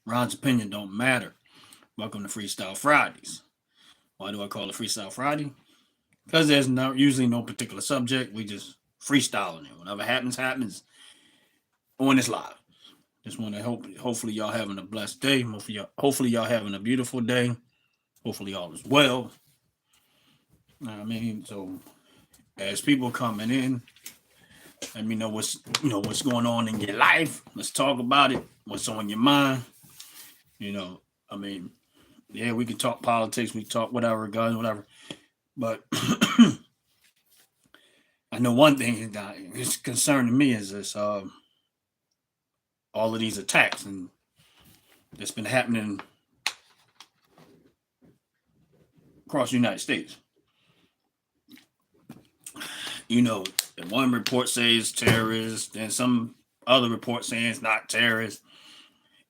Ron's opinion don't matter. Welcome to Freestyle Fridays. Why do I call it Freestyle Friday? Because there's usually no particular subject. We just freestyling it. Whatever happens, happens when it's live. Just want to hopefully y'all having a blessed day. Hopefully y'all having a beautiful day. Hopefully all is well. I mean, so as people coming in, let me know what's going on in your life. Let's talk about it. What's on your mind? You know, I mean, yeah, we can talk politics, we can talk whatever, guns, whatever. But I know one thing that is concerning me is this all of these attacks and that's been happening across the United States. One report says terrorists, then some other report saying it's not terrorists.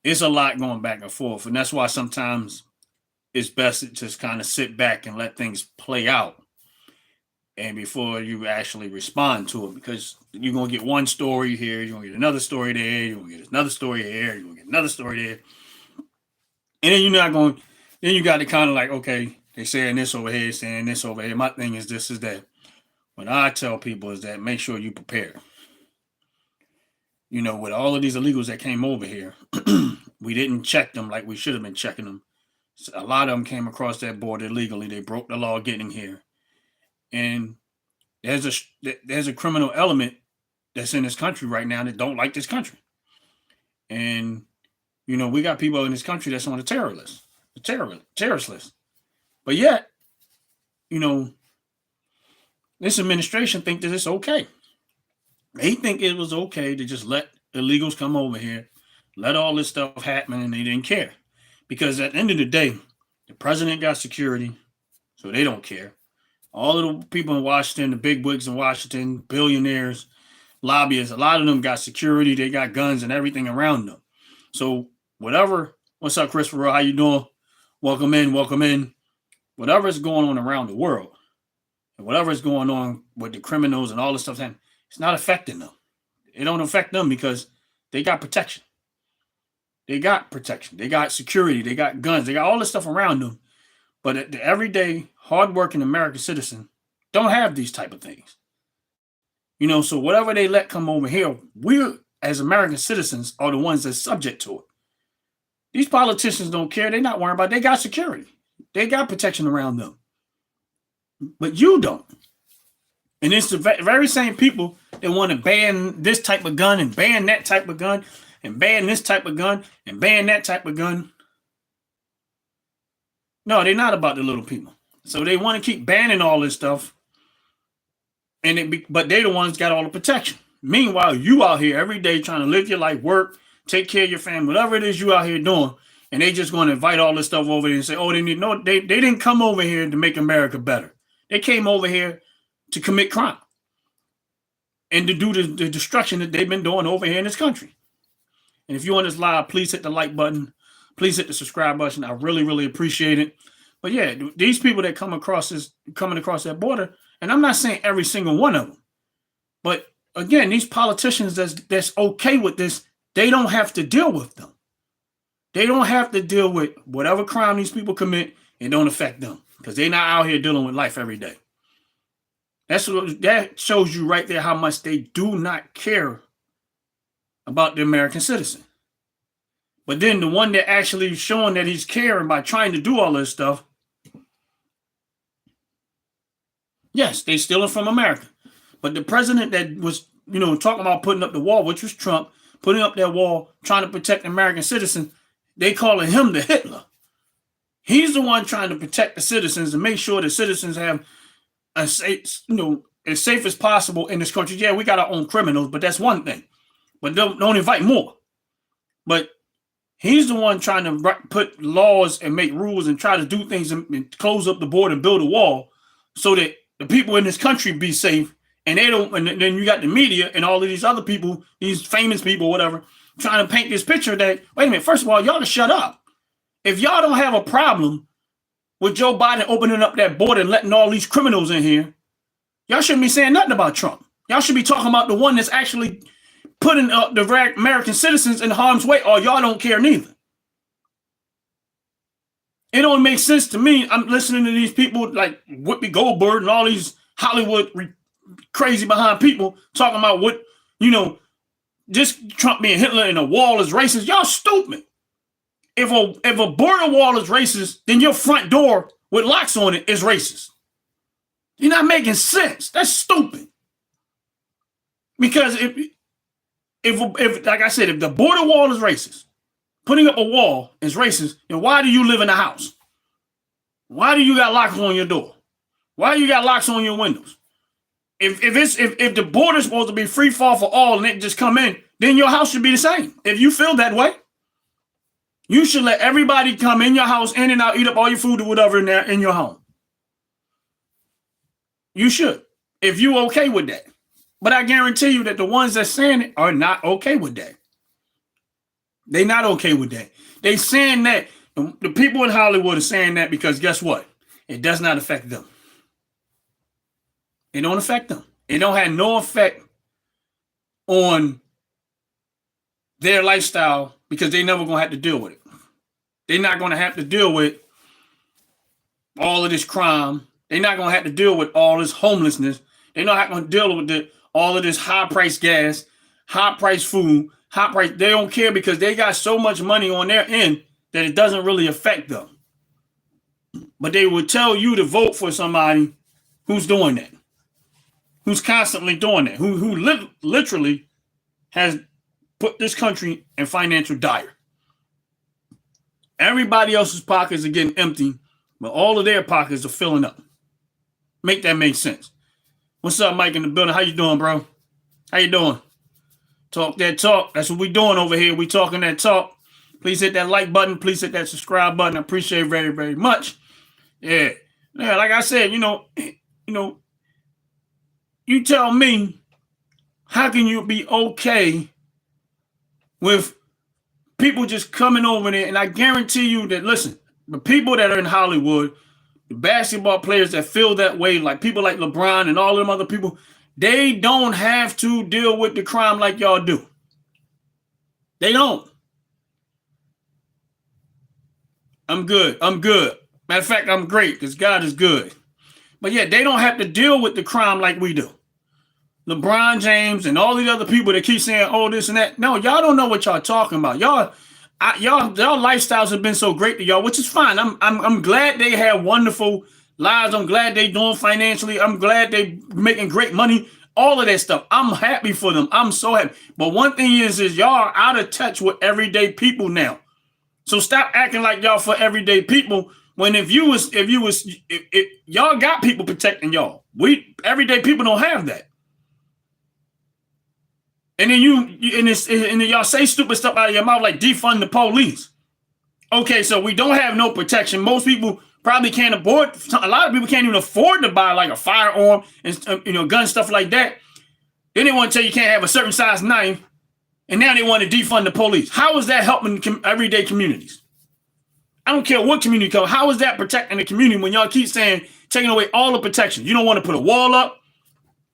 It's a lot going back and forth, and that's why sometimes it's best to just kind of sit back and let things play out, and before you actually respond to it, because you're gonna get one story here, you're gonna get another story there, you're gonna get another story here, you're gonna get another story there, and then you're not going. Then you got to kind of like, okay, they saying this over here, saying this over here. My thing is this is that. What I tell people is that make sure you prepare. With all of these illegals that came over here, we didn't check them like we should have been checking them. So a lot of them came across that border illegally. They broke the law getting here, and there's a criminal element that's in this country right now that don't like this country, and we got people in this country that's on the terrorist list, but yet, this administration think that it's okay. They think it was okay to just let illegals come over here, let all this stuff happen, and they didn't care. Because at the end of the day, the president got security, so they don't care. All of the people in Washington, the big wigs in Washington, billionaires, lobbyists, a lot of them got security. They got guns and everything around them. So whatever, what's up, Christopher? How you doing? Welcome in, welcome in. Whatever is going on around the world, and whatever is going on with the criminals and all this stuff, it's not affecting them. It don't affect them because they got protection. They got protection. They got security. They got guns. They got all this stuff around them. But the everyday, hardworking American citizen don't have these type of things. So whatever they let come over here, we as American citizens are the ones that's subject to it. These politicians don't care. They're not worried about it. They got security. They got protection around them. But you don't. And it's the very same people that want to ban this type of gun and ban that type of gun and ban this type of gun and ban that type of gun. No, they're not about the little people. So they want to keep banning all this stuff. But they're the ones got all the protection. Meanwhile, you out here every day trying to live your life, work, take care of your family, whatever it is you out here doing. And they just going to invite all this stuff over here and say, oh, they didn't come over here to make America better. They came over here to commit crime and to do the destruction that they've been doing over here in this country. And if you're on this live, please hit the like button. Please hit the subscribe button. I really, really appreciate it. But yeah, these people that coming across that border, and I'm not saying every single one of them, but again, these politicians that's okay with this, they don't have to deal with them. They don't have to deal with whatever crime these people commit. It don't affect them because they're not out here dealing with life every day. That shows you right there how much they do not care about the American citizen. But then the one that actually showing that he's caring by trying to do all this stuff, yes, they stealing from America. But the president that was, talking about putting up the wall, which was Trump, putting up that wall, trying to protect the American citizen, they calling him the Hitler. He's the one trying to protect the citizens and make sure the citizens have as safe as possible in this country. Yeah, we got our own criminals, but that's one thing. But don't invite more. But he's the one trying to put laws and make rules and try to do things and close up the border and build a wall so that the people in this country be safe. And they don't. And then you got the media and all of these other people, these famous people, whatever, trying to paint this picture that, wait a minute, first of all, y'all to shut up. If y'all don't have a problem with Joe Biden opening up that border and letting all these criminals in here, y'all shouldn't be saying nothing about Trump. Y'all should be talking about the one that's actually putting the American citizens in harm's way, or y'all don't care neither. It don't make sense to me. I'm listening to these people like Whoopi Goldberg and all these Hollywood crazy behind people talking about what, just Trump being Hitler and a wall is racist. Y'all stupid. If a border wall is racist, then your front door with locks on it is racist. You're not making sense. That's stupid. Because if like I said, if the border wall is racist, putting up a wall is racist, then why do you live in a house? Why do you got locks on your door? Why do you got locks on your windows? If the border's supposed to be free fall for all and it just come in, then your house should be the same. If you feel that way, you should let everybody come in your house, in and out, eat up all your food or whatever in there in your home. You should, if you okay with that. But I guarantee you that the ones that saying it are not okay with that. They not okay with that. They saying that. The people in Hollywood are saying that because guess what? It does not affect them. It don't affect them. It don't have no effect on their lifestyle because they never going to have to deal with it. They're not going to have to deal with all of this crime. They're not going to have to deal with all this homelessness. They're not going to deal with all of this high-priced gas, high-priced food, high-priced. They don't care because they got so much money on their end that it doesn't really affect them. But they will tell you to vote for somebody who's doing that, who's constantly doing that, who literally has put this country in financial dire. Everybody else's pockets are getting empty, but all of their pockets are filling up. Make that make sense. What's up, Mike, in the building? How you doing, bro? How you doing? Talk that talk. That's what we doing over here. We talking that talk. Please hit that like button. Please hit that subscribe button. I appreciate it very, very much. Yeah. Like I said, you tell me, how can you be okay with people just coming over there? And I guarantee you that, listen, the people that are in Hollywood, the basketball players that feel that way, like people like LeBron and all them other people, they don't have to deal with the crime like y'all do. They don't. I'm good. Matter of fact, I'm great because God is good. But yeah, they don't have to deal with the crime like we do. LeBron James and all these other people that keep saying, oh, this and that. No, y'all don't know what y'all talking about. Y'all lifestyles have been so great to y'all, which is fine. I'm glad they have wonderful lives. I'm glad they doing financially. I'm glad they making great money. All of that stuff. I'm happy for them. I'm so happy. But one thing is y'all are out of touch with everyday people now. So stop acting like y'all for everyday people. When if y'all got people protecting y'all, everyday people don't have that. And then y'all say stupid stuff out of your mouth like defund the police. Okay, so we don't have no protection. Most people probably can't afford. A lot of people can't even afford to buy like a firearm and gun stuff like that. Then they want to tell you can't have a certain size knife. And now they want to defund the police. How is that helping everyday communities? I don't care what community code. How is that protecting the community when y'all keep saying taking away all the protection? You don't want to put a wall up?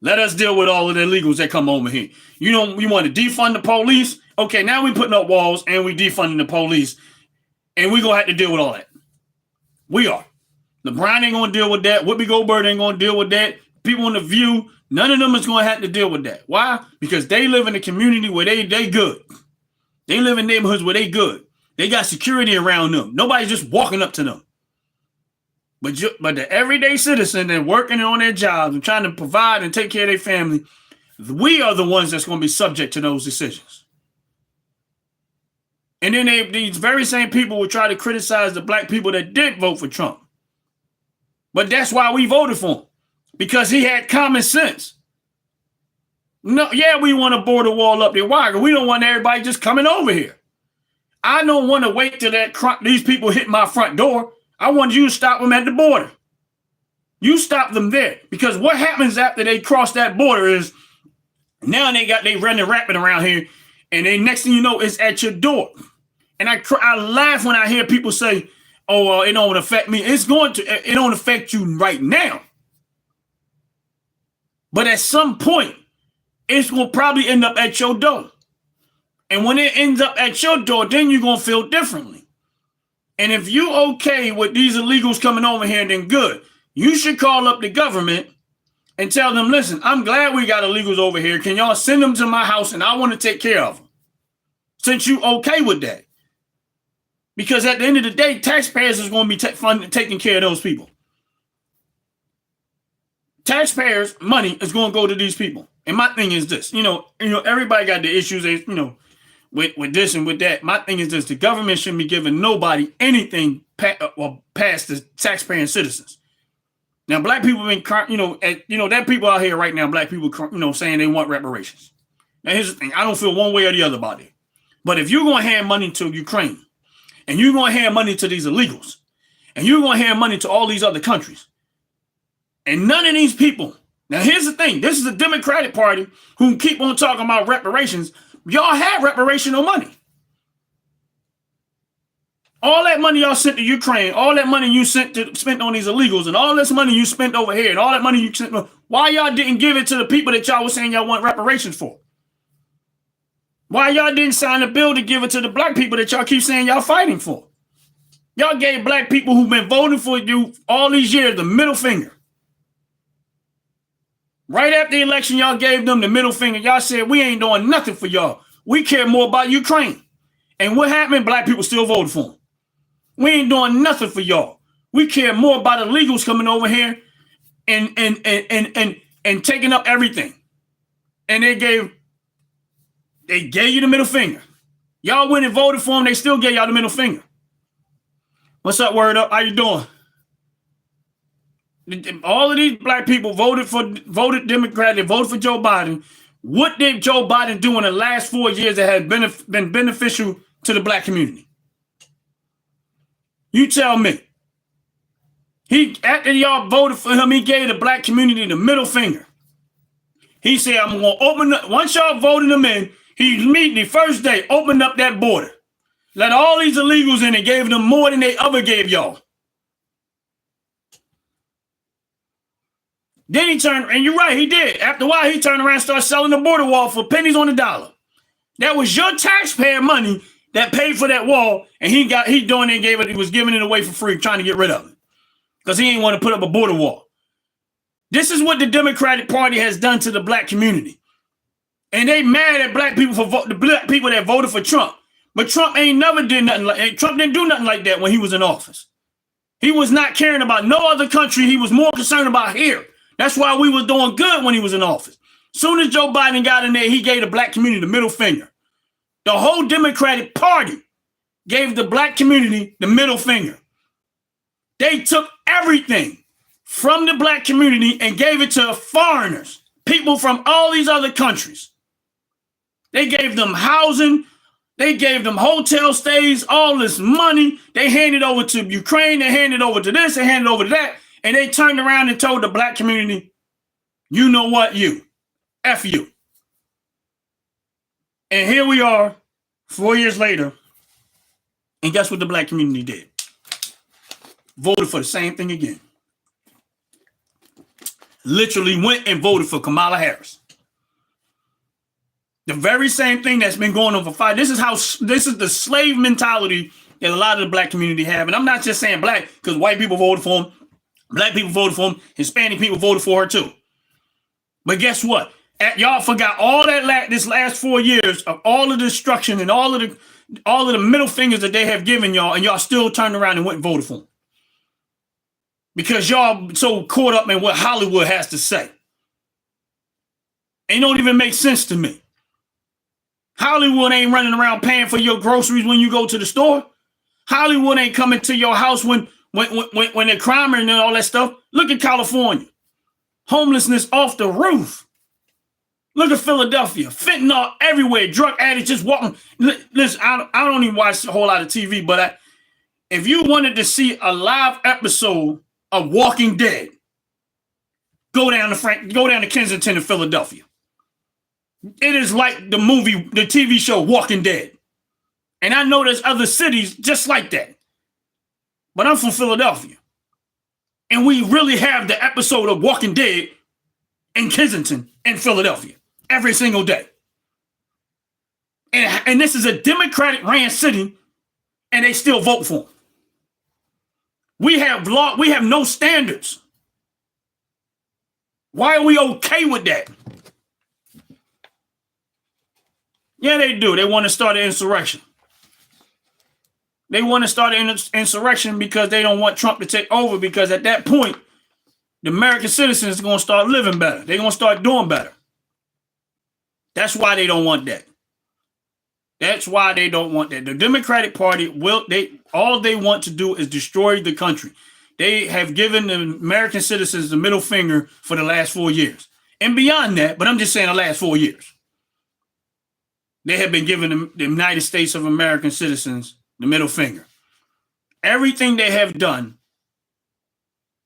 Let us deal with all of the illegals that come over here. You want to defund the police? Okay, now we putting up walls and we defunding the police. And we're going to have to deal with all that. We are. LeBron ain't going to deal with that. Whoopi Goldberg ain't going to deal with that. People in The View, none of them is going to have to deal with that. Why? Because they live in a community where they good. They live in neighborhoods where they good. They got security around them. Nobody's just walking up to them. But the everyday citizen that working on their jobs and trying to provide and take care of their family, we are the ones that's going to be subject to those decisions. And then these very same people will try to criticize the black people that did vote for Trump. But that's why we voted for him. Because he had common sense. No, yeah, we want a border wall up there. Why? We don't want everybody just coming over here. I don't want to wait till these people hit my front door. I want you to stop them at the border. You stop them there. Because what happens after they cross that border is now they running rapid around here. And then next thing you know, it's at your door. And I laugh when I hear people say, oh, it don't affect me. It don't affect you right now. But at some point, it will probably end up at your door. And when it ends up at your door, then you're going to feel differently. And if you okay with these illegals coming over here, then good. You should call up the government and tell them, listen, I'm glad we got illegals over here. Can y'all send them to my house and I want to take care of them? Since you okay with that. Because at the end of the day, taxpayers is going to be taking care of those people. Taxpayers' money is going to go to these people. And my thing is this, everybody got the issues, with this and with that. My thing is this, the government shouldn't be giving nobody anything past the taxpaying citizens. Now, black people been, there are people out here right now, black people, saying they want reparations. Now, here's the thing. I don't feel one way or the other about it. But if you're going to hand money to Ukraine, and you're going to hand money to these illegals, and you're going to hand money to all these other countries, and none of these people, now here's the thing, this is the Democratic Party who keep on talking about reparations. Y'all had reparational money. All that money y'all sent to Ukraine, all that money you spent on these illegals, and all this money you spent over here, and all that money you spent, why y'all didn't give it to the people that y'all was saying y'all want reparations for? Why y'all didn't sign a bill to give it to the black people that y'all keep saying y'all fighting for? Y'all gave black people who've been voting for you all these years the middle finger. Right after the election, y'all gave them the middle finger. Y'all said, we ain't doing nothing for y'all. We care more about Ukraine. And what happened? Black people still voted for them. We ain't doing nothing for y'all. We care more about illegals coming over here and taking up everything. And they gave you the middle finger. Y'all went and voted for them. They still gave y'all the middle finger. What's up, Word Up? How you doing? All of these black people voted Democrat. They voted for Joe Biden. What did Joe Biden do in the last 4 years that has been beneficial to the black community? You tell me. After y'all voted for him, he gave the black community the middle finger. He said, I'm going to open up. Once y'all voted him in, he immediately, first day, opened up that border. Let all these illegals in and gave them more than they ever gave y'all. Then he turned, and you're right, he did. After a while, he turned around and started selling the border wall for pennies on the dollar. That was your taxpayer money that paid for that wall, and he was giving it away for free, trying to get rid of it. Because he didn't want to put up a border wall. This is what the Democratic Party has done to the black community. And they mad at black people the black people that voted for Trump. But Trump ain't never did nothing Trump didn't do nothing like that when he was in office. He was not caring about no other country. He was more concerned about here. That's why we was doing good when he was in office. Soon as Joe Biden got in there, he gave the black community the middle finger. The whole Democratic Party gave the black community the middle finger. They took everything from the black community and gave it to foreigners, people from all these other countries. They gave them housing. They gave them hotel stays, all this money. They handed over to Ukraine. They handed over to this. They handed over to that. And they turned around and told the black community, you know what, F you. And here we are 4 years later. And guess what the black community did? Voted for the same thing again. Literally went and voted for Kamala Harris. The very same thing that's been going on for 5. This is the slave mentality that a lot of the black community have. And I'm not just saying black because white people voted for him. Black people voted for him. Hispanic people voted for her too. But guess what? Y'all forgot all that this last 4 years of all of the destruction and all of the middle fingers that they have given y'all, and y'all still turned around and went and voted for them. Because y'all so caught up in what Hollywood has to say. It don't even make sense to me. Hollywood ain't running around paying for your groceries when you go to the store. Hollywood ain't coming to your house when they're crime and all that stuff. Look at California. Homelessness off the roof. Look at Philadelphia. Fentanyl everywhere. Drug addicts just walking. Listen, I don't even watch a whole lot of TV, but if you wanted to see a live episode of Walking Dead, go down to Kensington and Philadelphia. It is like the TV show Walking Dead. And I know there's other cities just like that. But I'm from Philadelphia. And we really have the episode of Walking Dead in Kensington and Philadelphia every single day. And this is a Democratic ran city, and they still vote for him. We have law. We have no standards. Why are we okay with that? Yeah, they do. They want to start an insurrection. They want to start an insurrection because they don't want Trump to take over, because at that point, the American citizens are going to start living better. They're going to start doing better. That's why they don't want that. That's why they don't want that. The Democratic Party all they want to do is destroy the country. They have given the American citizens the middle finger for the last 4 years. And beyond that, but I'm just saying the last 4 years. They have been giving the United States of American citizens the middle finger. Everything they have done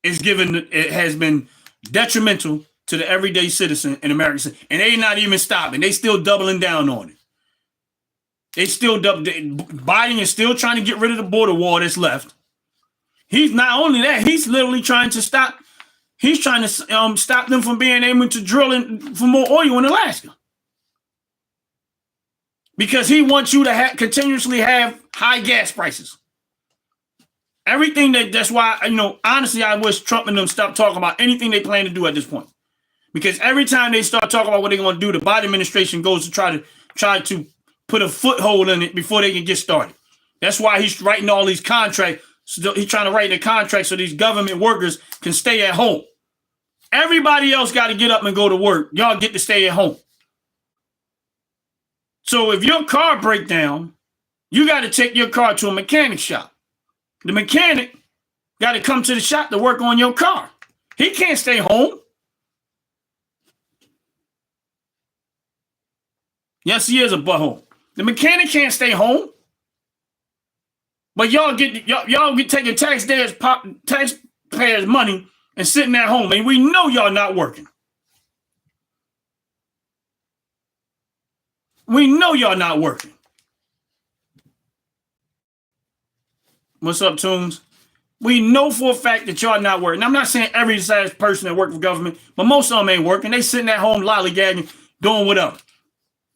it has been detrimental to the everyday citizen in America. And they're not even stopping. They still doubling down on it. Biden is still trying to get rid of the border wall that's left. He's not only that, he's literally trying to stop. He's trying to stop them from being able to drill for more oil in Alaska. Because he wants you to continuously have high gas prices. Everything that's why, honestly, I wish Trump and them stopped talking about anything they plan to do at this point. Because every time they start talking about what they're going to do, the Biden administration goes to try to put a foothold in it before they can get started. That's why he's writing all these contracts. So he's trying to write the contracts so these government workers can stay at home. Everybody else got to get up and go to work. Y'all get to stay at home. So if your car breaks down, you got to take your car to a mechanic shop. The mechanic got to come to the shop to work on your car. He can't stay home. Yes, he is a butthole. The mechanic can't stay home. But y'all get taking taxpayers' money and sitting at home, and we know y'all not working. We know y'all not working. What's up, Tunes? We know for a fact that y'all not working. I'm not saying every last person that works for government, but most of them ain't working. They sitting at home lollygagging, doing whatever.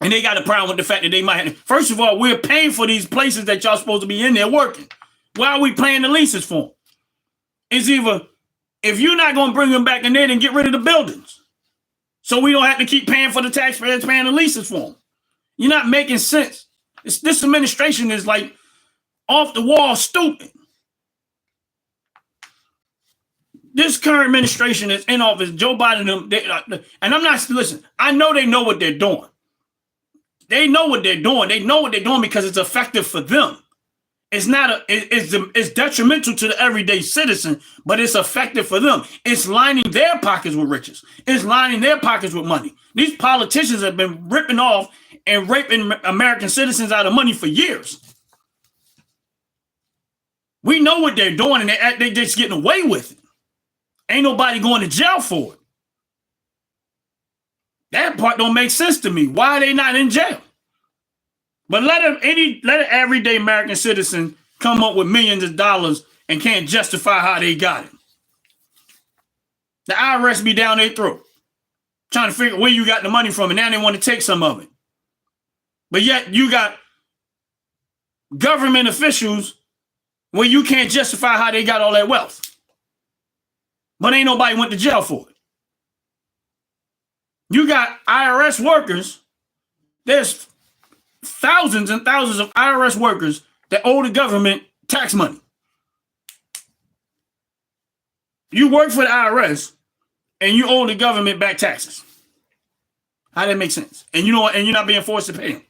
And they got a problem with the fact that they might have. First of all, we're paying for these places that y'all supposed to be in there working. Why are we paying the leases for them? It's either, if you're not going to bring them back in there, then get rid of the buildings. So we don't have to keep paying for the taxpayers paying the leases for them. You're not making sense. This administration is like off the wall stupid. This current administration is in office, Joe Biden, and I'm not, listen, I know they know what they're doing. They know what they're doing. They know what they're doing because it's effective for them. It's detrimental to the everyday citizen, but it's effective for them. It's lining their pockets with riches. It's lining their pockets with money. These politicians have been ripping off and raping American citizens out of money for years. We know what they're doing, and they're just getting away with it. Ain't nobody going to jail for it. That part don't make sense to me. Why are they not in jail? But let an everyday American citizen come up with millions of dollars and can't justify how they got it. The IRS be down their throat, trying to figure where you got the money from, and now they want to take some of it. But yet you got government officials where you can't justify how they got all that wealth. But ain't nobody went to jail for it. You got IRS workers. There's thousands and thousands of IRS workers that owe the government tax money. You work for the IRS and you owe the government back taxes. How that make sense? And you know, and you're not being forced to pay them.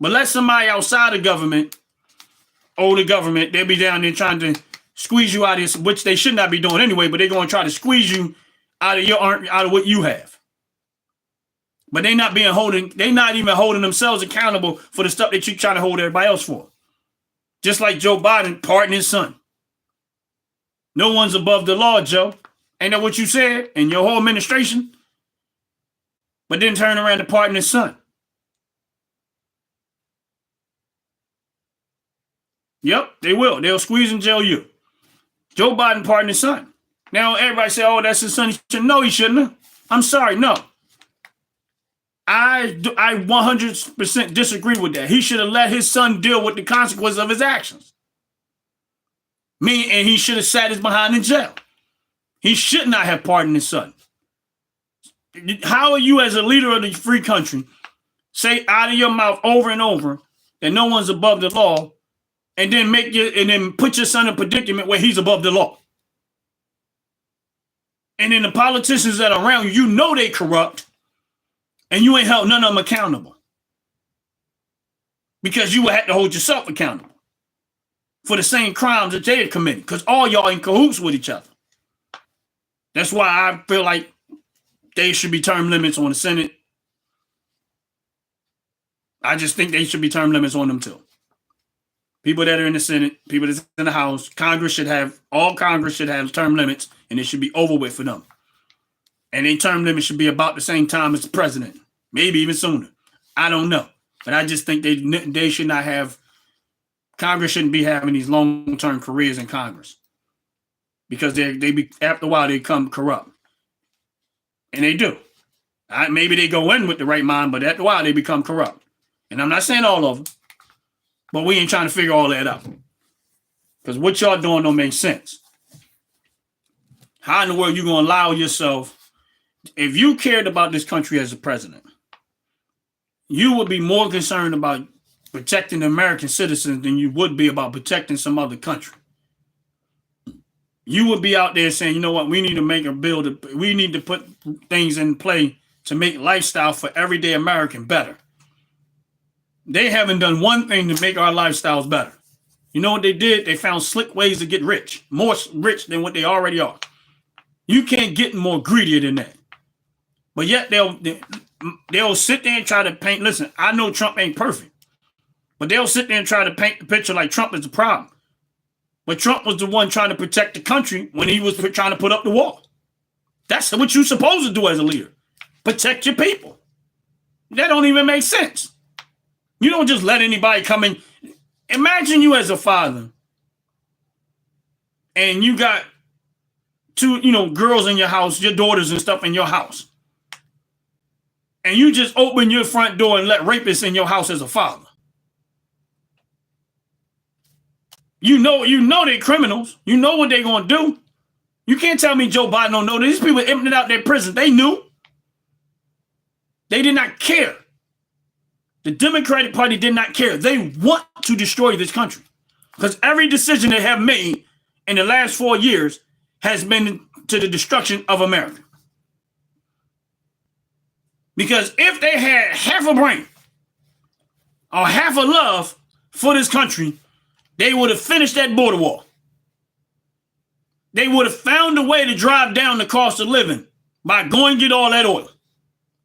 But let somebody outside the government owe the government, they'll be down there trying to squeeze you out of this, which they should not be doing anyway, but they're going to try to squeeze you out of what you have. But they're not even holding themselves accountable for the stuff that you're trying to hold everybody else for. Just like Joe Biden pardoned his son. No one's above the law, Joe. Ain't that what you said in your whole administration? But then turn around to pardon his son. Yep, they will. They'll squeeze and jail you. Joe Biden pardoned his son. Now everybody say, oh, that's his son. No, he shouldn't have. I'm sorry, no. I 100% disagree with that. He should have let his son deal with the consequences of his actions. And he should have sat his behind in jail. He should not have pardoned his son. How are you, as a leader of the free country, say out of your mouth over and over that no one's above the law, and then put your son in a predicament where he's above the law? And then the politicians that are around you, they corrupt, and you ain't held none of them accountable, because you would have to hold yourself accountable for the same crimes that they had committed, because all y'all in cahoots with each other. That's why I feel like there should be term limits on the Senate. I just think they should be term limits on them too. People that are in the Senate, people that's in the House, Congress should have term limits, and it should be over with for them. And their term limit should be about the same time as the president, maybe even sooner. I don't know. But I just think they should not have, Congress shouldn't be having these long-term careers in Congress, because after a while they become corrupt. And they do. Maybe they go in with the right mind, but after a while they become corrupt. And I'm not saying all of them, but we ain't trying to figure all that out, because what y'all doing don't make sense. How in the world you going to allow yourself, if you cared about this country as a president, you would be more concerned about protecting the American citizens than you would be about protecting some other country. You would be out there saying, you know what, we need to make a bill, we need to put things in play to make lifestyle for everyday American better. They haven't done one thing to make our lifestyles better. You know what they did? They found slick ways to get rich, more rich than what they already are. You can't get more greedier than that. But yet they'll sit there and try to paint. Listen, I know Trump ain't perfect, but they'll sit there and try to paint the picture like Trump is the problem. But Trump was the one trying to protect the country when he was trying to put up the wall. That's what you're supposed to do as a leader. Protect your people. That don't even make sense. You don't just let anybody come in. Imagine you as a father, and you got two, girls in your house, your daughters and stuff in your house. And you just open your front door and let rapists in your house as a father. You know they're criminals. You know what they're going to do. You can't tell me Joe Biden don't know. These people emptied out their prisons. They knew. They did not care. The Democratic Party did not care. They want to destroy this country, because every decision they have made in the last 4 years has been to the destruction of America. Because if they had half a brain or half a love for this country, they would have finished that border wall. They would have found a way to drive down the cost of living by going and get all that oil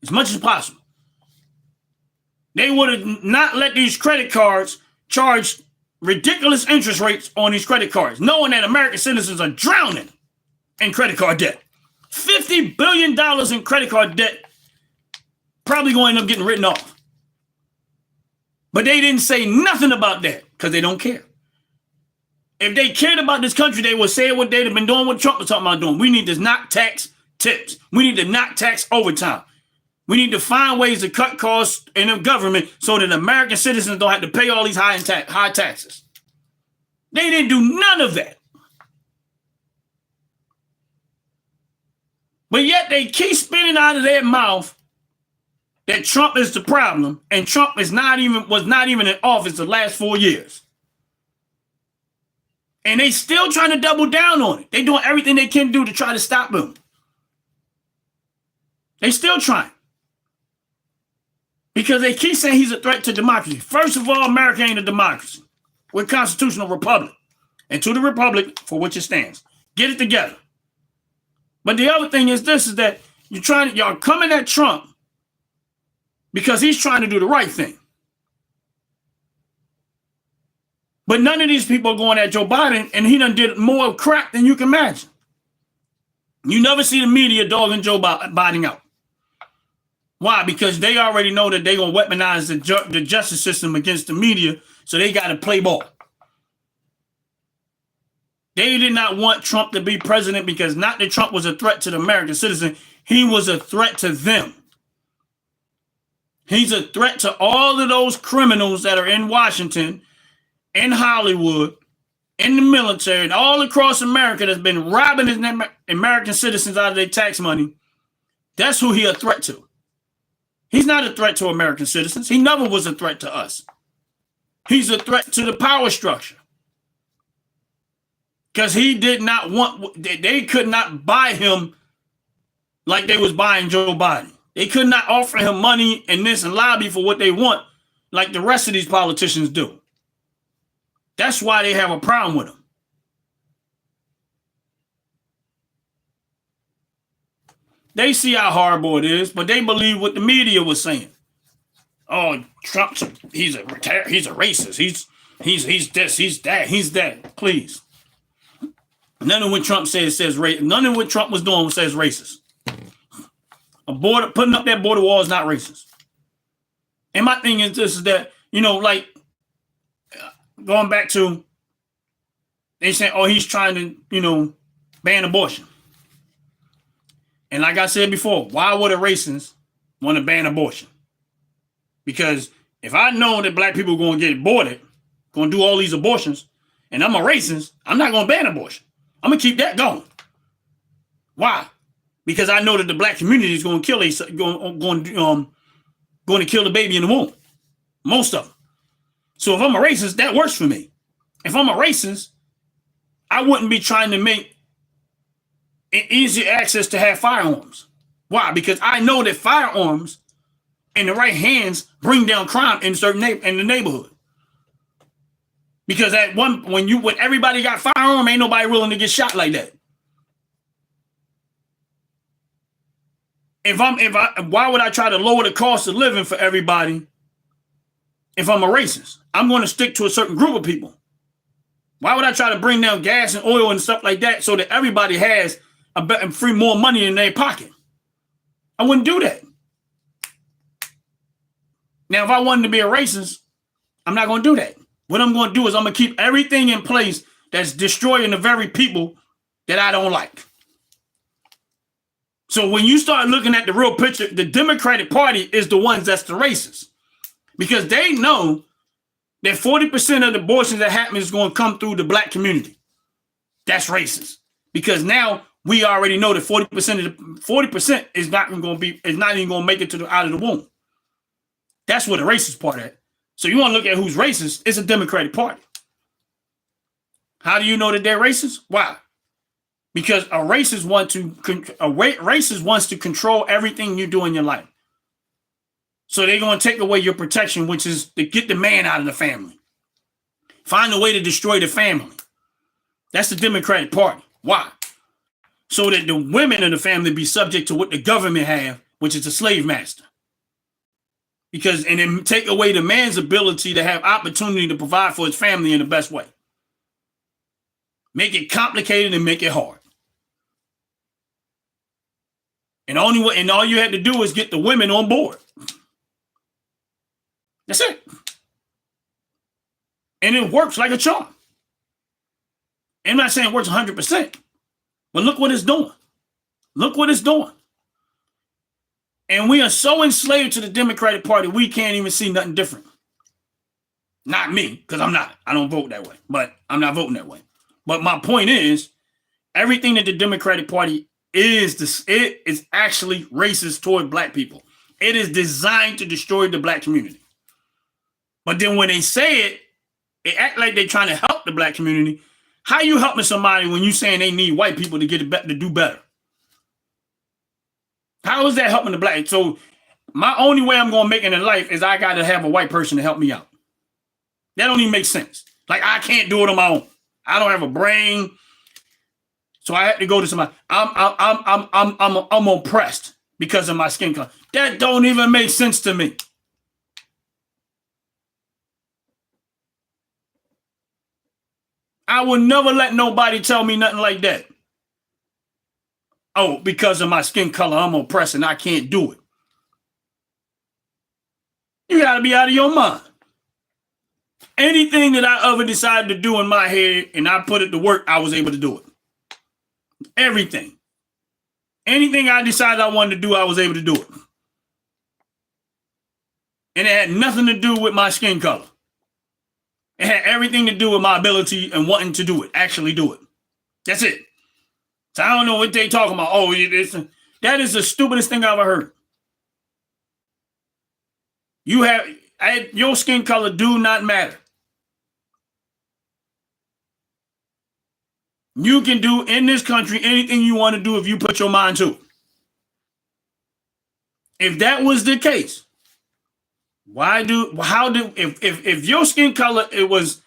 as much as possible. They would have not let these credit cards charge ridiculous interest rates on these credit cards, knowing that American citizens are drowning in credit card debt. $50 billion in credit card debt, probably going to end up getting written off. But they didn't say nothing about that because they don't care. If they cared about this country, they would say what they'd have been doing, what Trump was talking about doing. We need to not tax tips. We need to not tax overtime. We need to find ways to cut costs in the government so that American citizens don't have to pay all these high taxes. They didn't do none of that. But yet they keep spitting out of their mouth that Trump is the problem, and Trump was not even in office the last 4 years. And they still trying to double down on it. They doing everything they can do to try to stop him. They still trying. Because they keep saying he's a threat to democracy. First of all, America ain't a democracy. We're a constitutional republic. And to the republic for which it stands. Get it together. But the other thing is this, is that y'all coming at Trump because he's trying to do the right thing. But none of these people are going at Joe Biden, and he done did more crap than you can imagine. You never see the media dogging Joe Biden out. Why? Because they already know that they're going to weaponize the justice system against the media, so they got to play ball. They did not want Trump to be president because not that Trump was a threat to the American citizen, he was a threat to them. He's a threat to all of those criminals that are in Washington, in Hollywood, in the military and all across America that's been robbing his American citizens out of their tax money, that's who he a threat to. He's not a threat to American citizens. He never was a threat to us. He's a threat to the power structure. Because he did not want, they could not buy him like they was buying Joe Biden. They could not offer him money and this and lobby for what they want like the rest of these politicians do. That's why they have a problem with him. They see how horrible it is, but they believe what the media was saying. Oh, Trump's he's a racist. He's this, he's that, he's that. Please. None of what Trump says none of what Trump was doing says racist. Putting up that border wall is not racist. And my thing is this is that, like going back to they say, oh, he's trying to, ban abortion. And like I said before, why would a racist want to ban abortion? Because if I know that black people are going to get aborted, going to do all these abortions, and I'm a racist, I'm not going to ban abortion. I'm going to keep that going. Why? Because I know that the black community is going to kill going to kill the baby in the womb. Most of them. So if I'm a racist, that works for me. If I'm a racist, I wouldn't be trying to make easy access to have firearms. Why? Because I know that firearms in the right hands bring down crime in certain in the neighborhood. Because when everybody got firearm, ain't nobody willing to get shot like that. Why would I try to lower the cost of living for everybody if I'm a racist? I'm going to stick to a certain group of people. Why would I try to bring down gas and oil and stuff like that so that everybody has more money in their pocket? I wouldn't do that. Now, if I wanted to be a racist, I'm not going to do that. What I'm going to do is I'm going to keep everything in place that's destroying the very people that I don't like. So when you start looking at the real picture, the Democratic Party is the ones that's the racists. Because they know that 40% of the abortions that happen is going to come through the black community. That's racist. Because now we already know that 40% is not even going to make it out of the womb. That's where the racist part at. So you want to look at who's racist? It's a Democratic Party. How do you know that they're racist? Why? Because a racist wants to control everything you do in your life. So they're going to take away your protection, which is to get the man out of the family. Find a way to destroy the family. That's the Democratic Party. Why? So that the women in the family be subject to what the government have, which is a slave master. And then take away the man's ability to have opportunity to provide for his family in the best way. Make it complicated and make it hard. And all you had to do is get the women on board. That's it. And it works like a charm. I'm not saying it works 100%, but look what it's doing. Look what it's doing. And we are so enslaved to the Democratic Party, we can't even see nothing different. Not me, because I'm not. I don't vote that way, but I'm not voting that way. But my point is, everything that the Democratic Party it is actually racist toward black people. It is designed to destroy the black community. But then when they say it, they act like they're trying to help the black community. How you helping somebody when you saying they need white people to get it to do better? How is that helping the black? So my only way I'm going to make it in life is I got to have a white person to help me out. That don't even make sense. Like I can't do it on my own. I don't have a brain. So I have to go to somebody. I'm oppressed because of my skin color. That don't even make sense to me. I would never let nobody tell me nothing like that. Oh, because of my skin color, I'm oppressed and I can't do it. You got to be out of your mind. Anything that I ever decided to do in my head and I put it to work, I was able to do it. Everything. Anything I decided I wanted to do, I was able to do it. And it had nothing to do with my skin color. It had everything to do with my ability and wanting to do it, actually do it. That's it. So I don't know what they talking about. Oh, that is the stupidest thing I've ever heard. Your skin color do not matter. You can do in this country anything you want to do if you put your mind to it. If that was the case, if your skin color, it was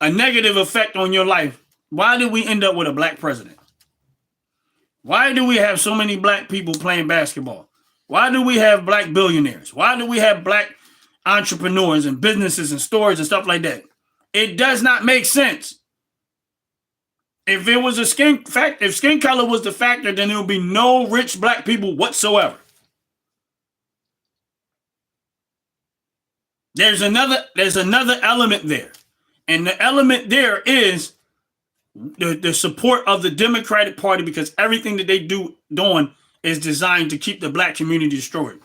a negative effect on your life, why did we end up with a black president? Why do we have so many black people playing basketball? Why do we have black billionaires? Why do we have black entrepreneurs and businesses and stores and stuff like that? It does not make sense. If it was if skin color was the factor, then there would be no rich black people whatsoever. There's another element there. And the element there is the support of the Democratic Party, because everything that they doing is designed to keep the black community destroyed.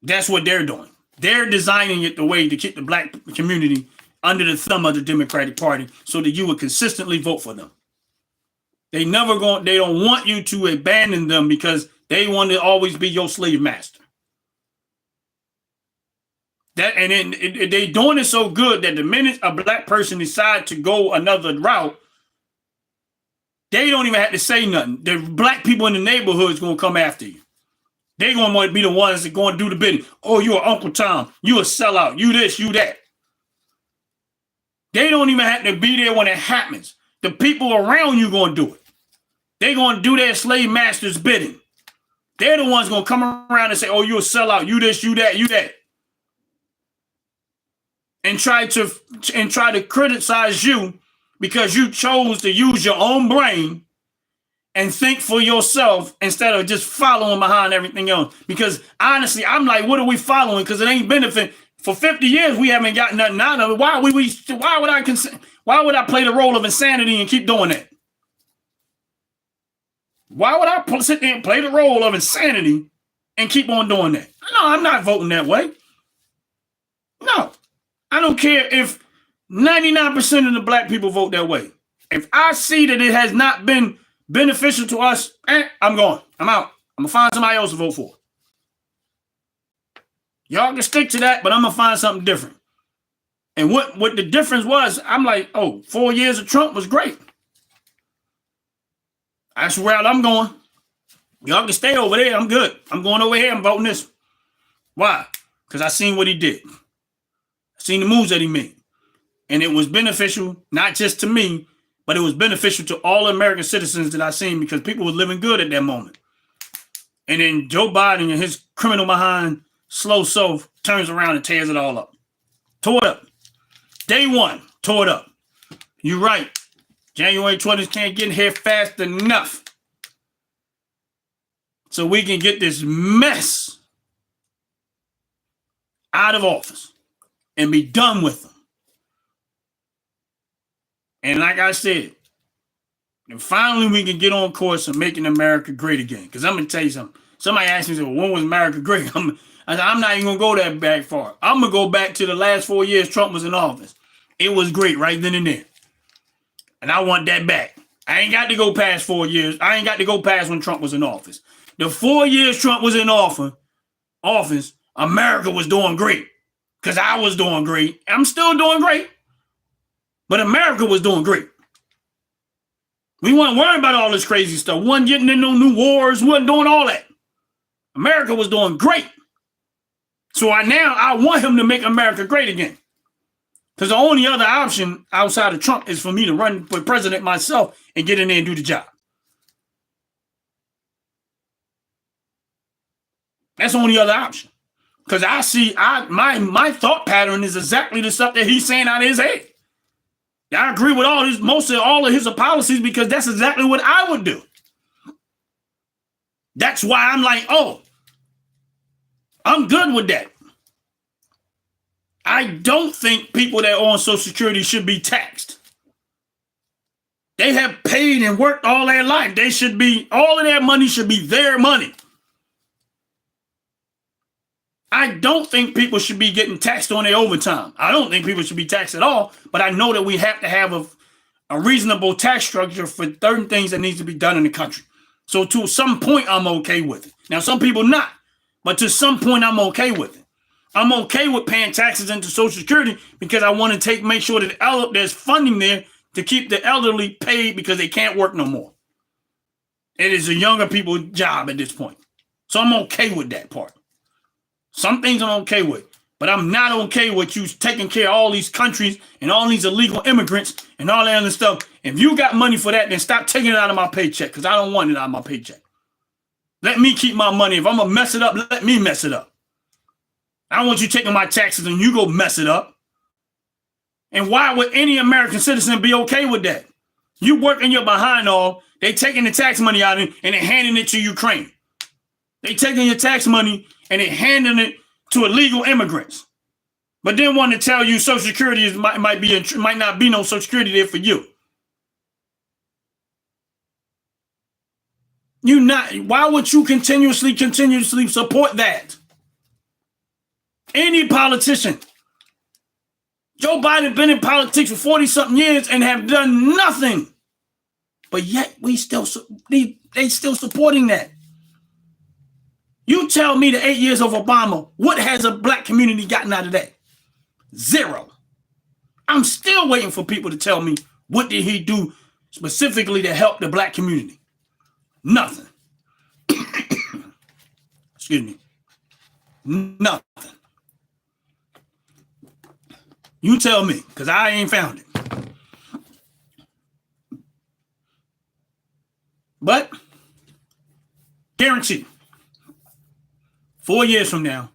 That's what they're doing. They're designing it the way to keep the black community under the thumb of the Democratic Party so that you would consistently vote for them. They don't want you to abandon them because they want to always be your slave master. They doing it so good that the minute a black person decide to go another route, they don't even have to say nothing. The black people in the neighborhood is going to come after you. They're going to be the ones that going to do the bidding. Oh, you're Uncle Tom. You a sellout. You this, you that. They don't even have to be there when it happens. The people around you going to do it. They're going to do their slave master's bidding. They're the ones going to come around and say, oh, you a sellout. You this, you that, you that. And try to criticize you because you chose to use your own brain and think for yourself instead of just following behind everything else. Because honestly, I'm like, what are we following? Because it ain't benefit. For 50 years, we haven't gotten nothing out of it. Why would I play the role of insanity and keep doing that? Why would I sit there and play the role of insanity and keep on doing that? No, I'm not voting that way. No. I don't care if 99% of the black people vote that way. If I see that it has not been beneficial to us, I'm going. I'm out. I'm going to find somebody else to vote for. Y'all can stick to that, but I'm going to find something different. And what the difference was, I'm like, 4 years of Trump was great. That's where I'm going. Y'all can stay over there. I'm good. I'm going over here. I'm voting this. Why? Because I seen what he did. Seen the moves that he made. And it was beneficial, not just to me, but it was beneficial to all American citizens that I seen because people were living good at that moment. And then Joe Biden and his criminal behind slow self turns around and tears it all up. Tore it up. Day one, tore it up. You're right. January 20th can't get here fast enough. So we can get this mess out of office and be done with them. And like I said, and finally we can get on course of making America great again. Because I'm going to tell you something. Somebody asked me, well, when was America great? I said, I'm not even going to go that back far. I'm going to go back to the last 4 years Trump was in office. It was great right then and there. And I want that back. I ain't got to go past 4 years. I ain't got to go past when Trump was in office. The 4 years Trump was in office, America was doing great. Because I was doing great. I'm still doing great. But America was doing great. We weren't worried about all this crazy stuff. We wasn't getting into no new wars. We wasn't doing all that. America was doing great. So I want him to make America great again. Because the only other option outside of Trump is for me to run for president myself and get in there and do the job. That's the only other option. Because my thought pattern is exactly the stuff that he's saying out of his head. I agree with most of all of his policies because that's exactly what I would do. That's why I'm like, I'm good with that. I don't think people that are on Social Security should be taxed. They have paid and worked all their life. All of their money should be their money. I don't think people should be getting taxed on their overtime. I don't think people should be taxed at all, but I know that we have to have a reasonable tax structure for certain things that needs to be done in the country. So to some point, I'm okay with it. Now, some people not, but to some point, I'm okay with it. I'm okay with paying taxes into Social Security because I want to make sure that there's funding there to keep the elderly paid because they can't work no more. It is a younger people's job at this point. So I'm okay with that part. Some things I'm okay with, but I'm not okay with you taking care of all these countries and all these illegal immigrants and all that other stuff. If you got money for that, then stop taking it out of my paycheck because I don't want it out of my paycheck. Let me keep my money. If I'm going to mess it up, let me mess it up. I don't want you taking my taxes and you go mess it up. And why would any American citizen be okay with that? You working your behind all, they taking the tax money out of it and they handing it to Ukraine. They taking your tax money and they handing it to illegal immigrants. But then want to tell you Social Security might not be no Social Security there for you. Why would you continuously support that? Any politician. Joe Biden been in politics for 40-something years and have done nothing. But yet they still supporting that. You tell me the 8 years of Obama, what has a black community gotten out of that? Zero. I'm still waiting for people to tell me what did he do specifically to help the black community. Nothing. Excuse me. Nothing. You tell me, because I ain't found it. But, guarantee, 4 years from now,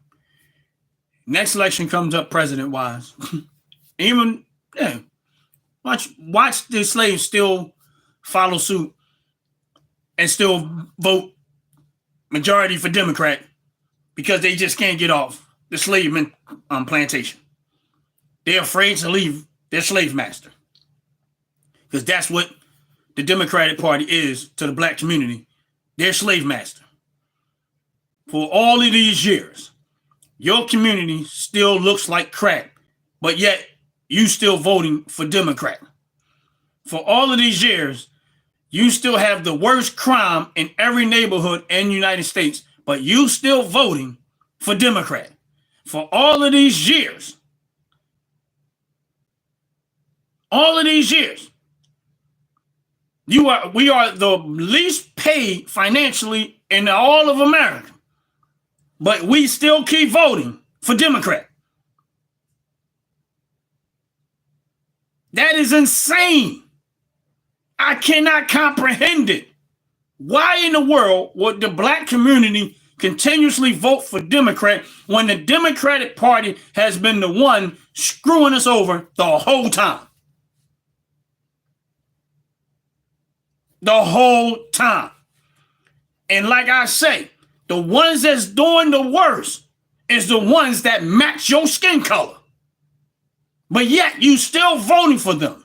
next election comes up president-wise, watch the slaves still follow suit and still vote majority for Democrat because they just can't get off the slave plantation. They're afraid to leave their slave master because that's what the Democratic Party is to the black community. Their slave master. For all of these years, your community still looks like crap, but yet you still voting for Democrat. For all of these years, you still have the worst crime in every neighborhood in the United States, but you still voting for Democrat. For all of these years, we are the least paid financially in all of America, but we still keep voting for Democrat. That is insane. I cannot comprehend it. Why in the world would the black community continuously vote for Democrat when the Democratic Party has been the one screwing us over the whole time? The whole time. And like I say, the ones that's doing the worst is the ones that match your skin color. But yet you still voting for them.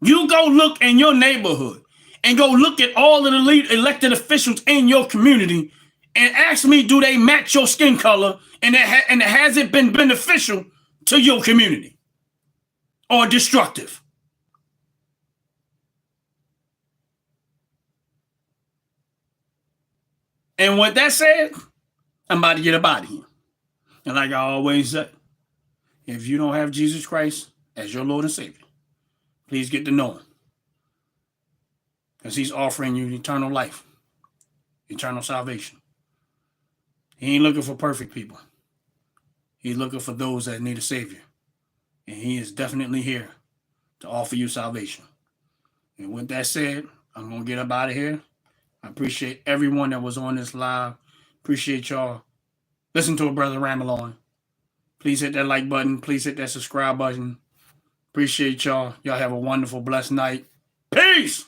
You go look in your neighborhood and go look at all of the elected officials in your community and ask me, do they match your skin color? And has it been beneficial to your community or destructive? And with that said, I'm about to get up out of here. And like I always say, if you don't have Jesus Christ as your Lord and Savior, please get to know him. Because he's offering you eternal life, eternal salvation. He ain't looking for perfect people. He's looking for those that need a Savior. And he is definitely here to offer you salvation. And with that said, I'm going to get up out of here. I appreciate everyone that was on this live. Appreciate y'all. Listen to a brother ramble on. Please hit that like button. Please hit that subscribe button. Appreciate y'all. Y'all have a wonderful, blessed night. Peace.